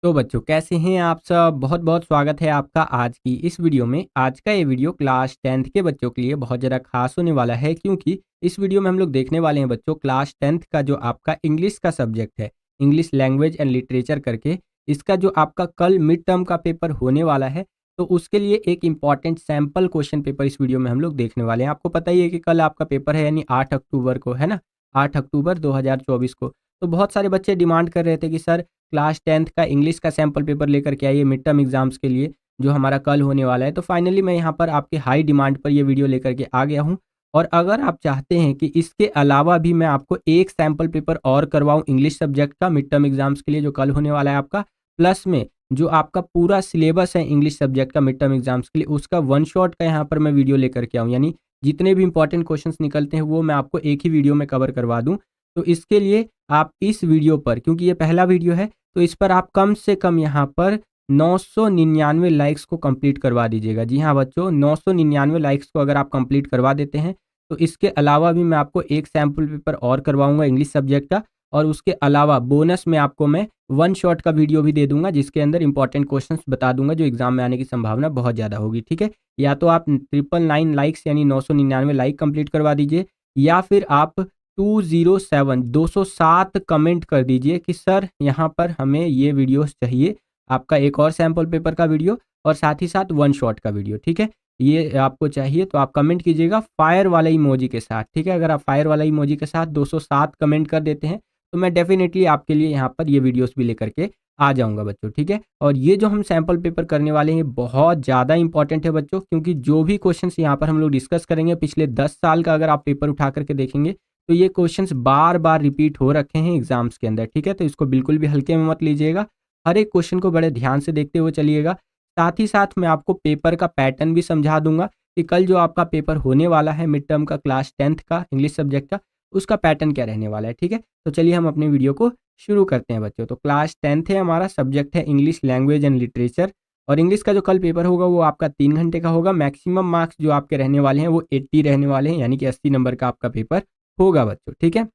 तो बच्चों कैसे हैं आप सब। बहुत बहुत स्वागत है आपका आज की इस वीडियो में। आज का ये वीडियो क्लास 10th के बच्चों के लिए बहुत ज़्यादा खास होने वाला है, क्योंकि इस वीडियो में हम लोग देखने वाले हैं बच्चों क्लास 10th का जो आपका इंग्लिश का सब्जेक्ट है, इंग्लिश लैंग्वेज एंड लिटरेचर करके। इसका जो आपका कल मिड टर्म का पेपर होने वाला है, तो उसके लिए एक इम्पॉर्टेंट सैम्पल क्वेश्चन पेपर इस वीडियो में हम लोग देखने वाले हैं। आपको पता ही है कि कल आपका पेपर है, यानी 8 अक्टूबर को, है ना। 8 अक्टूबर 2024 को। तो बहुत सारे बच्चे डिमांड कर रहे थे कि सर क्लास 10th का इंग्लिश का सैम्पल पेपर लेकर के आइए मिड टर्म एग्जाम्स के लिए, जो हमारा कल होने वाला है। तो फाइनली मैं यहाँ पर आपके हाई डिमांड पर ये वीडियो लेकर के आ गया हूँ। और अगर आप चाहते हैं कि इसके अलावा भी मैं आपको एक सैम्पल पेपर और करवाऊँ इंग्लिश सब्जेक्ट का मिड टर्म एग्जाम्स के लिए, जो कल होने वाला है आपका, प्लस में जो आपका पूरा सिलेबस है इंग्लिश सब्जेक्ट का मिड टर्म एग्जाम्स के लिए, उसका वन शॉट का यहाँ पर मैं वीडियो लेकर के आऊँ, यानी जितने भी इंपॉर्टेंट क्वेश्चंस निकलते हैं वो मैं आपको एक ही वीडियो में कवर करवा दूँ। तो इसके लिए आप इस वीडियो पर, क्योंकि ये पहला वीडियो है, तो इस पर आप कम से कम यहाँ पर 999 लाइक्स को कंप्लीट करवा दीजिएगा। जी हाँ बच्चों, 999 लाइक्स को अगर आप कंप्लीट करवा देते हैं, तो इसके अलावा भी मैं आपको एक सैम्पल पेपर और करवाऊंगा इंग्लिश सब्जेक्ट का। और उसके अलावा बोनस में आपको मैं वन शॉट का वीडियो भी दे दूंगा, जिसके अंदर इंपॉर्टेंट क्वेश्चंस बता दूंगा, जो एग्जाम में आने की संभावना बहुत ज़्यादा होगी। ठीक है, या तो आप 999 लाइक्स यानी 999 लाइक कंप्लीट करवा दीजिए, या फिर आप 207 कमेंट कर दीजिए कि सर यहाँ पर हमें ये वीडियोस चाहिए, आपका एक और सैम्पल पेपर का वीडियो और साथ ही साथ वन शॉट का वीडियो। ठीक है, ये आपको चाहिए तो आप कमेंट कीजिएगा फायर वाला इमोजी के साथ। ठीक है, अगर आप फायर वाला इमोजी के साथ 207 कमेंट कर देते हैं, तो मैं डेफिनेटली आपके लिए यहाँ पर ये वीडियोस भी लेकर के आ जाऊँगा बच्चों। ठीक है, और ये जो हम सैम्पल पेपर करने वाले हैं बहुत ज़्यादा इंपॉर्टेंट है बच्चों, क्योंकि जो भी क्वेश्चन यहाँ पर हम लोग डिस्कस करेंगे पिछले 10 साल का अगर आप पेपर उठा करके देखेंगे, तो ये क्वेश्चंस बार बार रिपीट हो रखे हैं एग्जाम्स के अंदर। ठीक है, तो इसको बिल्कुल भी हल्के में मत लीजिएगा, हर एक क्वेश्चन को बड़े ध्यान से देखते हुए चलिएगा। साथ ही साथ मैं आपको पेपर का पैटर्न भी समझा दूंगा कि कल जो आपका पेपर होने वाला है मिड टर्म का क्लास 10th का इंग्लिश सब्जेक्ट का, उसका पैटर्न क्या रहने वाला है। ठीक है, तो चलिए हम अपने वीडियो को शुरू करते हैं बच्चों। तो क्लास 10th है, हमारा सब्जेक्ट है इंग्लिश लैंग्वेज एंड लिटरेचर। और इंग्लिश का जो कल पेपर होगा वो आपका 3 घंटे का होगा। मैक्सिमम मार्क्स जो आपके रहने वाले हैं वो 80 रहने वाले हैं, यानी कि 80 नंबर का आपका पेपर होगा बच्चों। ठीक है,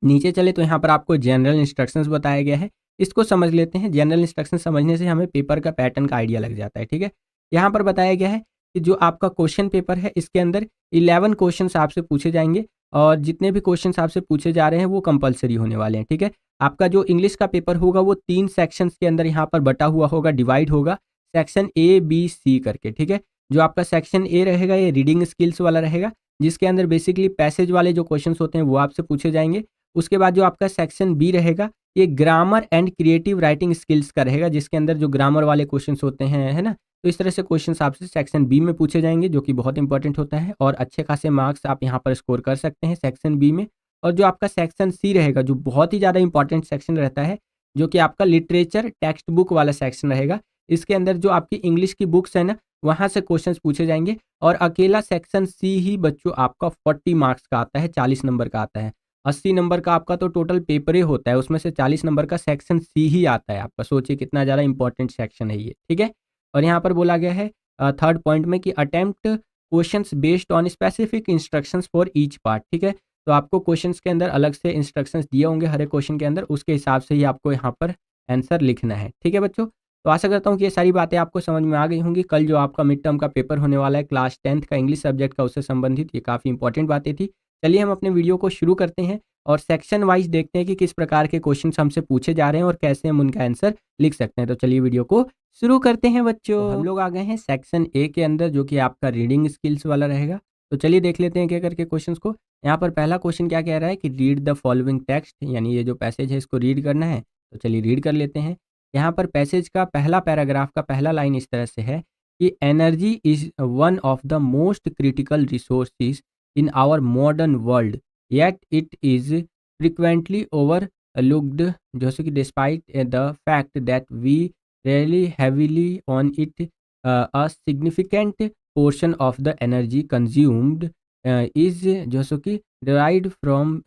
नीचे चले तो यहाँ पर आपको जनरल इंस्ट्रक्शंस बताया गया है, इसको समझ लेते हैं। जनरल इंस्ट्रक्शन समझने से हमें पेपर का पैटर्न का आइडिया लग जाता है। ठीक है, यहाँ पर बताया गया है कि जो आपका क्वेश्चन पेपर है, इसके अंदर 11 क्वेश्चंस आपसे पूछे जाएंगे, और जितने भी क्वेश्चंस आपसे पूछे जा रहे हैं वो कंपलसरी होने वाले हैं। ठीक है, आपका जो इंग्लिश का पेपर होगा वो 3 सेक्शंस के अंदर यहाँ पर बटा हुआ होगा, डिवाइड होगा, सेक्शन A B C करके। ठीक है, जो आपका सेक्शन ए रहेगा ये रीडिंग स्किल्स वाला रहेगा, जिसके अंदर बेसिकली पैसेज वाले जो क्वेश्चंस होते हैं वो आपसे पूछे जाएंगे। उसके बाद जो आपका सेक्शन बी रहेगा ये grammar and creative writing skills का रहेगा, जिसके अंदर जो ग्रामर वाले क्वेश्चंस होते हैं, है ना। तो इस तरह से क्वेश्चंस आपसे सेक्शन बी में पूछे जाएंगे, जो कि बहुत इंपॉर्टेंट होता है, और अच्छे खासे मार्क्स आप यहाँ पर स्कोर कर सकते हैं सेक्शन बी में। और जो आपका सेक्शन सी रहेगा, जो बहुत ही ज़्यादा इंपॉर्टेंट सेक्शन रहता है, जो कि आपका लिटरेचर टेक्स्ट बुक वाला सेक्शन रहेगा। इसके अंदर जो आपकी इंग्लिश की बुक्स है ना, वहाँ से क्वेश्चंस पूछे जाएंगे। और अकेला सेक्शन सी ही बच्चों आपका 40 मार्क्स का आता है, 40 नंबर का आता है। 80 नंबर का आपका तो टोटल पेपर ही होता है, उसमें से 40 नंबर का सेक्शन सी ही आता है आपका। सोचिए कितना ज़्यादा इंपॉर्टेंट सेक्शन है ये। ठीक है, और यहाँ पर बोला गया है थर्ड पॉइंट में कि attempt questions based on specific instructions for each part. ठीक है, तो आपको क्वेश्चंस के अंदर अलग से इंस्ट्रक्शंस दिए होंगे हर एक क्वेश्चन के अंदर, उसके हिसाब से ही आपको यहाँ पर आंसर लिखना है। ठीक है बच्चों, तो आशा करता हूँ कि ये सारी बातें आपको समझ में आ गई होंगी। कल जो आपका मिड टर्म का पेपर होने वाला है क्लास 10th का इंग्लिश सब्जेक्ट का, उससे संबंधित ये काफ़ी इंपॉर्टेंट बातें थी। चलिए हम अपने वीडियो को शुरू करते हैं और सेक्शन वाइज देखते हैं कि किस प्रकार के क्वेश्चन हमसे पूछे जा रहे हैं और कैसे हम उनका आंसर लिख सकते हैं। तो चलिए वीडियो को शुरू करते हैं बच्चों। तो हम लोग आ गए हैं सेक्शन ए के अंदर, जो कि आपका रीडिंग स्किल्स वाला रहेगा। तो चलिए देख लेते हैं क्या करके क्वेश्चंस को। यहाँ पर पहला क्वेश्चन क्या कह रहा है कि रीड द फॉलोइंग टेक्स्ट, यानी ये जो पैसेज है इसको रीड करना है। तो चलिए रीड कर लेते हैं। यहाँ पर पैसेज का पहला पैराग्राफ का पहला लाइन इस तरह से है कि energy is one of the most critical resources in our modern world, yet it is frequently overlooked, जैसे कि despite the fact that we really heavily on it, a significant portion of the energy consumed is जैसे कि derived from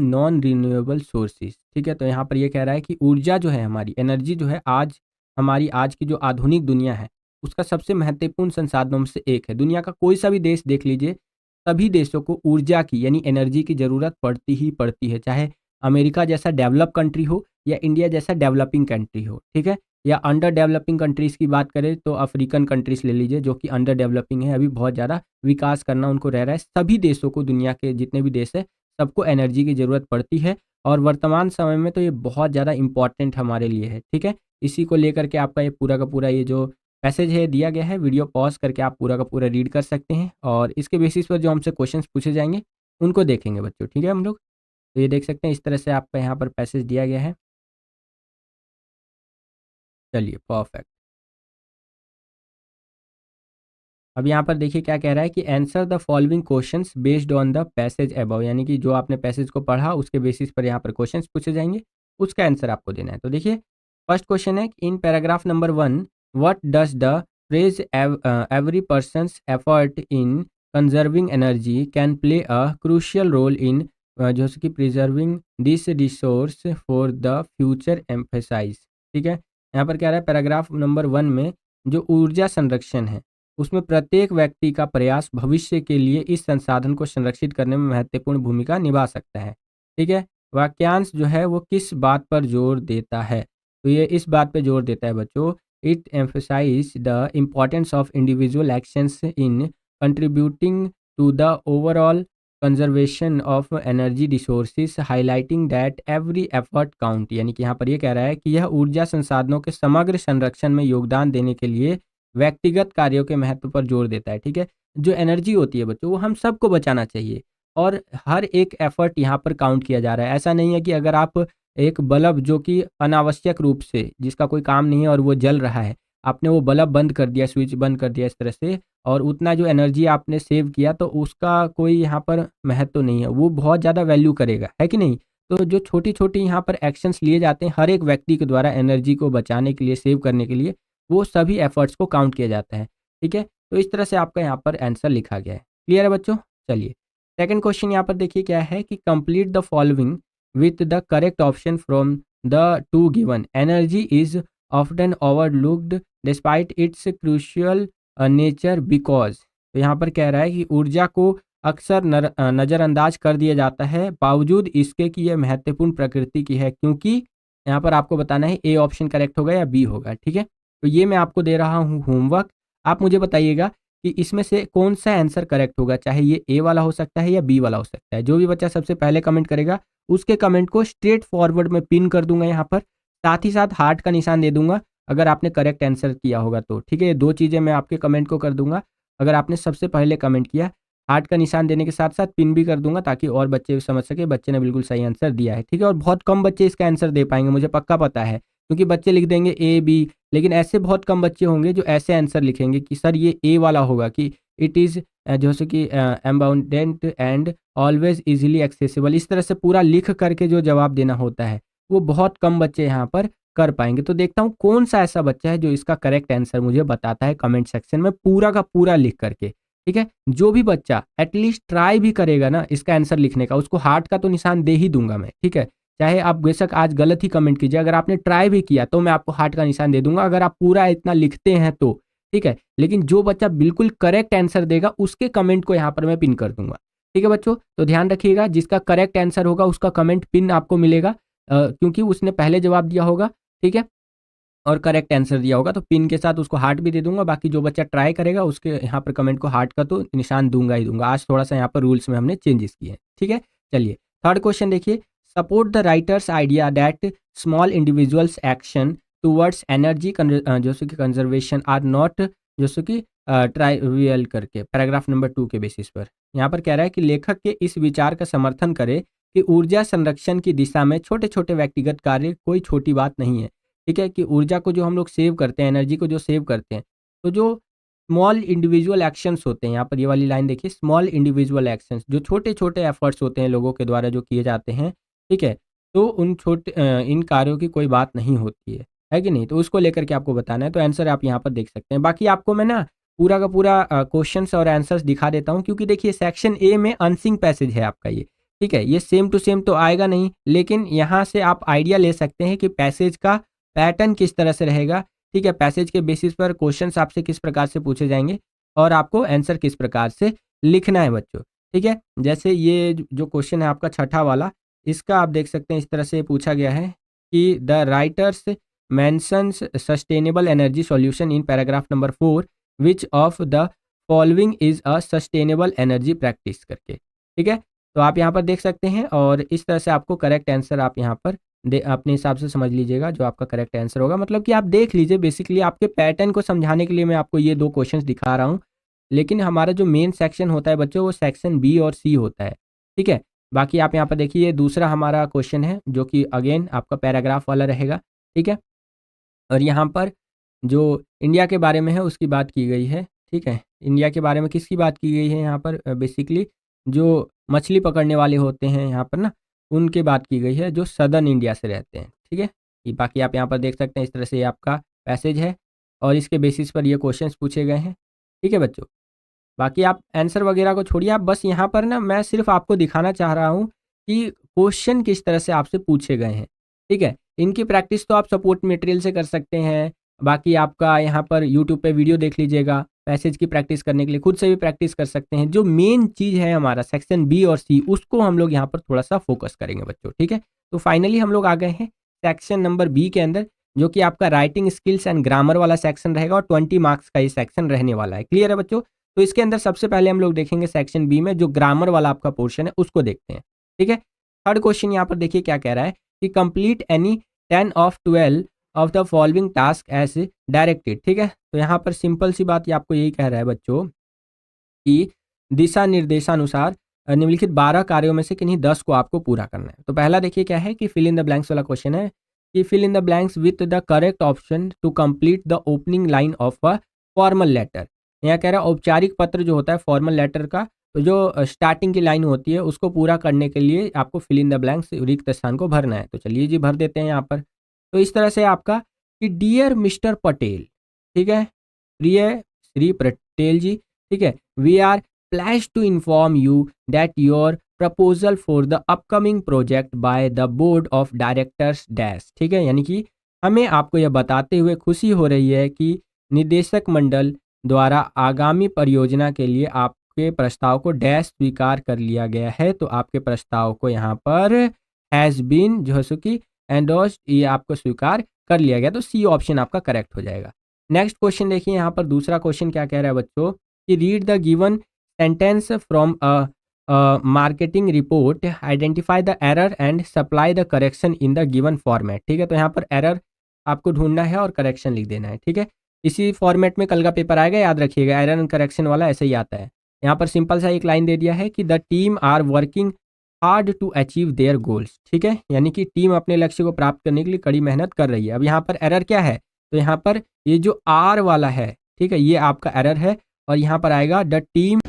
non renewable sources. ठीक है, तो यहाँ पर ये कह रहा है कि ऊर्जा जो है हमारी, एनर्जी जो है, आज हमारी आज की जो आधुनिक दुनिया है उसका सबसे महत्वपूर्ण संसाधनों में से एक है। दुनिया का कोई सा भी देश देख लीजिए, सभी देशों को ऊर्जा की यानी एनर्जी की ज़रूरत पड़ती ही पड़ती है, चाहे अमेरिका जैसा डेवलप कंट्री हो या इंडिया जैसा डेवलपिंग कंट्री हो, ठीक है। या अंडर डेवलपिंग कंट्रीज़ की बात करें तो अफ्रीकन कंट्रीज़ ले लीजिए जो कि अंडर डेवलपिंग है, अभी बहुत ज़्यादा विकास करना उनको रह रहा है। सभी देशों को, दुनिया के जितने भी देश है, सबको एनर्जी की ज़रूरत पड़ती है और वर्तमान समय में तो ये बहुत ज़्यादा इम्पॉर्टेंट हमारे लिए है, ठीक है। इसी को लेकर के आपका ये पूरा का पूरा ये जो पैसेज है दिया गया है, वीडियो पॉज़ करके आप पूरा का पूरा रीड कर सकते हैं और इसके बेसिस पर जो हमसे क्वेश्चंस पूछे जाएँगे, उनको देखेंगे बच्चों, ठीक है हम लोग। तो ये देख सकते हैं इस तरह से आपका यहाँ पर पैसेज दिया गया है। चलिए परफेक्ट। अब यहाँ पर देखिए क्या कह रहा है कि answer the following questions based on the passage above, यानी कि जो आपने पैसेज को पढ़ा उसके बेसिस पर यहाँ पर क्वेश्चंस पूछे जाएंगे, उसका आंसर आपको देना है। तो देखिए फर्स्ट क्वेश्चन है in paragraph number 1 what does the phrase every person's effort in conserving energy can play a crucial role in जो कि preserving this resource for the future emphasize, ठीक है। यहाँ पर क्या रहा है पैराग्राफ नंबर 1 में जो ऊर्जा संरक्षण है उसमें प्रत्येक व्यक्ति का प्रयास भविष्य के लिए इस संसाधन को संरक्षित करने में महत्वपूर्ण भूमिका निभा सकता है, ठीक है। वाक्यांश जो है वो किस बात पर जोर देता है, तो ये इस बात पर जोर देता है बच्चों, it emphasize the importance of individual actions in contributing to the overall conservation of energy resources highlighting that every effort count, यानी कि यहाँ पर ये कह रहा है कि यह ऊर्जा संसाधनों के समग्र संरक्षण में योगदान देने के लिए व्यक्तिगत कार्यों के महत्व पर जोर देता है, ठीक है। जो एनर्जी होती है बच्चों वो हम सबको बचाना चाहिए और हर एक एफर्ट यहाँ पर काउंट किया जा रहा है। ऐसा नहीं है कि अगर आप एक बल्ब जो कि अनावश्यक रूप से जिसका कोई काम नहीं है और वो जल रहा है, आपने वो बल्ब बंद कर दिया, स्विच बंद कर दिया इस तरह से, और उतना जो एनर्जी आपने सेव किया तो उसका कोई यहाँ पर महत्व नहीं है, वो बहुत ज़्यादा वैल्यू करेगा, है कि नहीं। तो जो छोटी छोटी यहाँ पर एक्शंस लिए जाते हैं हर एक व्यक्ति के द्वारा एनर्जी को बचाने के लिए, सेव करने के लिए, वो सभी एफर्ट्स को काउंट किया जाता है, ठीक है। तो इस तरह से आपका यहाँ पर आंसर लिखा गया है। क्लियर है बच्चों। चलिए सेकंड क्वेश्चन यहाँ पर देखिए क्या है कि complete the following with the correct option from the two given, energy is often overlooked despite it's crucial nature because, तो यहाँ पर कह रहा है कि ऊर्जा को अक्सर नज़रअंदाज कर दिया जाता है बावजूद इसके कि यह महत्वपूर्ण प्रकृति की है, क्योंकि यहाँ पर आपको बताना है ए ऑप्शन करेक्ट होगा या बी होगा, ठीक है। तो ये मैं आपको दे रहा हूँ होमवर्क, आप मुझे बताइएगा कि इसमें से कौन सा आंसर करेक्ट होगा, चाहे ये ए वाला हो सकता है या बी वाला हो सकता है। जो भी बच्चा सबसे पहले कमेंट करेगा उसके कमेंट को स्ट्रेट फॉरवर्ड में पिन कर दूंगा यहाँ पर, साथ ही साथ हार्ट का निशान दे दूंगा अगर आपने करेक्ट आंसर किया होगा तो, ठीक है। ये दो चीज़ें मैं आपके कमेंट को कर दूंगा, अगर आपने सबसे पहले कमेंट किया हार्ट का निशान देने के साथ साथ पिन भी कर दूंगा ताकि और बच्चे भी समझ सके बच्चे ने बिल्कुल सही आंसर दिया है, ठीक है। और बहुत कम बच्चे इसका आंसर दे पाएंगे, मुझे पक्का पता है, क्योंकि बच्चे लिख देंगे ए बी, लेकिन ऐसे बहुत कम बच्चे होंगे जो ऐसे आंसर लिखेंगे कि सर ये ए वाला होगा कि इट इज़ जैसे कि abundant and always easily accessible, इस तरह से पूरा लिख करके जो जवाब देना होता है वो बहुत कम बच्चे यहाँ पर कर पाएंगे। तो देखता हूँ कौन सा ऐसा बच्चा है जो इसका करेक्ट आंसर मुझे बताता है कमेंट सेक्शन में पूरा का पूरा लिख करके, ठीक है। जो भी बच्चा एटलीस्ट ट्राई भी करेगा ना इसका आंसर लिखने का, उसको हार्ट का तो निशान दे ही दूंगा मैं, ठीक है। चाहे आप बेशक आज गलत ही कमेंट कीजिए, अगर आपने ट्राई भी किया तो मैं आपको हार्ट का निशान दे दूंगा अगर आप पूरा इतना लिखते हैं तो, ठीक है। लेकिन जो बच्चा बिल्कुल करेक्ट आंसर देगा उसके कमेंट को यहाँ पर मैं पिन कर दूंगा, ठीक है बच्चों। तो ध्यान रखिएगा जिसका करेक्ट आंसर होगा उसका कमेंट पिन आपको मिलेगा, क्योंकि उसने पहले जवाब दिया होगा, ठीक है, और करेक्ट आंसर दिया होगा, तो पिन के साथ उसको हार्ट भी दे दूंगा। बाकी जो बच्चा ट्राई करेगा उसके यहाँ पर कमेंट को हार्ट का तो निशान दूंगा ही दूंगा। आज थोड़ा सा यहाँ पर रूल्स में हमने चेंजेस किए हैं, ठीक है। चलिए थर्ड क्वेश्चन देखिए, support the writers idea that small individuals action towards energy जैसे कि कंजर्वेशन आर नॉट जैसे कि ट्राइवियल करके, पैराग्राफ नंबर 2 के बेसिस पर यहाँ पर कह रहा है कि लेखक के इस विचार का समर्थन करे कि ऊर्जा संरक्षण की दिशा में छोटे छोटे व्यक्तिगत कार्य कोई छोटी बात नहीं है, ठीक है। कि ऊर्जा को जो हम लोग सेव करते हैं, एनर्जी को जो सेव करते हैं, तो जो स्मॉल इंडिविजुअल एक्शंस होते हैं, यहाँ पर ये वाली लाइन देखिए, स्मॉल इंडिविजुअल एक्शंस, जो छोटे छोटे एफर्ट्स होते हैं लोगों के द्वारा जो किए जाते हैं, ठीक है, तो उन इन कार्यों की कोई बात नहीं होती है कि नहीं। तो उसको लेकर के आपको बताना है, तो आंसर आप यहाँ पर देख सकते हैं। बाकी आपको मैं ना पूरा का पूरा क्वेश्चंस और आंसर्स दिखा देता हूँ, क्योंकि देखिए सेक्शन ए में अनसिंग पैसेज है आपका ये, ठीक है। ये सेम टू सेम तो आएगा नहीं, लेकिन यहाँ से आप आइडिया ले सकते हैं कि पैसेज का पैटर्न किस तरह से रहेगा, ठीक है। पैसेज के बेसिस पर क्वेश्चंस आपसे किस प्रकार से पूछे जाएंगे और आपको आंसर किस प्रकार से लिखना है बच्चों, ठीक है। जैसे ये जो क्वेश्चन है आपका छठा वाला, इसका आप देख सकते हैं इस तरह से पूछा गया है कि the writers mentions sustainable energy solution in paragraph number 4 which of the following is a sustainable energy practice करके। ठीक है, तो आप यहाँ पर देख सकते हैं और इस तरह से आपको करेक्ट आंसर आप यहाँ पर अपने हिसाब से समझ लीजिएगा जो आपका करेक्ट आंसर होगा। मतलब कि आप देख लीजिए, बेसिकली आपके पैटर्न को समझाने के लिए मैं आपको ये 2 क्वेश्चंस दिखा रहा हूँ, लेकिन हमारा जो मेन सेक्शन होता है बच्चों वो सेक्शन बी और सी होता है। ठीक है, बाकी आप यहाँ पर देखिए दूसरा हमारा क्वेश्चन है जो कि अगेन आपका पैराग्राफ वाला रहेगा। ठीक है, और यहाँ पर जो इंडिया के बारे में है उसकी बात की गई है। ठीक है, इंडिया के बारे में किसकी बात की गई है यहाँ पर, बेसिकली जो मछली पकड़ने वाले होते हैं यहाँ पर ना, उनके बात की गई है जो सदर्न इंडिया से रहते हैं। ठीक है, ये बाकी आप यहाँ पर देख सकते हैं इस तरह से ये आपका पैसेज है और इसके बेसिस पर ये क्वेश्चंस पूछे गए हैं। ठीक है बच्चों, बाकी आप आंसर वगैरह को छोड़िए, आप बस यहाँ पर ना मैं सिर्फ आपको दिखाना चाह रहा हूँ कि क्वेश्चन किस तरह से आपसे पूछे गए हैं। ठीक है, इनकी प्रैक्टिस तो आप सपोर्ट मटेरियल से कर सकते हैं, बाकी आपका यहाँ पर यूट्यूब पे वीडियो देख लीजिएगा, पैसेज की प्रैक्टिस करने के लिए खुद से भी प्रैक्टिस कर सकते हैं। जो मेन चीज़ है हमारा सेक्शन बी और सी, उसको हम लोग यहाँ पर थोड़ा सा फोकस करेंगे बच्चों। ठीक है, तो फाइनली हम लोग आ गए हैं सेक्शन नंबर बी के अंदर, जो कि आपका राइटिंग स्किल्स एंड ग्रामर वाला सेक्शन रहेगा और 20 मार्क्स का ये सेक्शन रहने वाला है। क्लियर है बच्चों? तो इसके अंदर सबसे पहले हम लोग देखेंगे सेक्शन बी में जो ग्रामर वाला आपका पोर्शन है उसको देखते हैं। ठीक है, थर्ड क्वेश्चन यहाँ पर देखिए क्या कह रहा है कि complete any 10 of 12 of the following task as directed. ठीक है, तो यहाँ पर सिंपल सी बात ये आपको यही कह रहा है बच्चों कि दिशा निर्देशानुसार निम्नलिखित 12 कार्यों में से किन्हीं 10 को आपको पूरा करना है। तो पहला देखिए क्या है कि फिल इन द ब्लैंक्स वाला क्वेश्चन है कि fill in the blanks with the correct option to complete the opening line of a formal letter. यहाँ कह रहा है औपचारिक पत्र जो होता है फॉर्मल लेटर का, तो जो स्टार्टिंग की लाइन होती है उसको पूरा करने के लिए आपको फिल इन द ब्लैंक्स रिक्त स्थान को भरना है। तो चलिए जी भर देते हैं यहाँ पर। तो इस तरह से आपका कि डियर मिस्टर पटेल, ठीक है, प्रिय श्री पटेल जी, ठीक है, we are pleased to inform you that your proposal for the upcoming project by the board of directors dash. ठीक है, यानी कि हमें आपको यह बताते हुए खुशी हो रही है कि निदेशक मंडल द्वारा आगामी परियोजना के लिए आपके प्रस्ताव को डैश स्वीकार कर लिया गया है। तो आपके प्रस्ताव को यहाँ पर हैज़ बीन जो है सो कि एंडोर्स्ड, ये आपको स्वीकार कर लिया गया। तो सी ऑप्शन आपका करेक्ट हो जाएगा। नेक्स्ट क्वेश्चन देखिए यहाँ पर दूसरा क्वेश्चन क्या कह रहा है बच्चों कि read the given sentence from a marketing report, identify the error and supply the correction in the given format. ठीक है, तो यहाँ पर एरर आपको ढूंढना है और करेक्शन लिख देना है। ठीक है, इसी फॉर्मेट में कल का पेपर आएगा, याद रखिएगा, एरर एंड करेक्शन वाला ऐसे ही आता है। यहाँ पर सिंपल सा एक लाइन दे दिया है कि the team are working hard to achieve their goals. ठीक है, यानी कि टीम अपने लक्ष्य को प्राप्त करने के लिए कड़ी मेहनत कर रही है। अब यहाँ पर एरर क्या है, तो यहाँ पर ये जो आर वाला है, ठीक है, ये आपका एरर है और यहाँ पर आएगा द टीम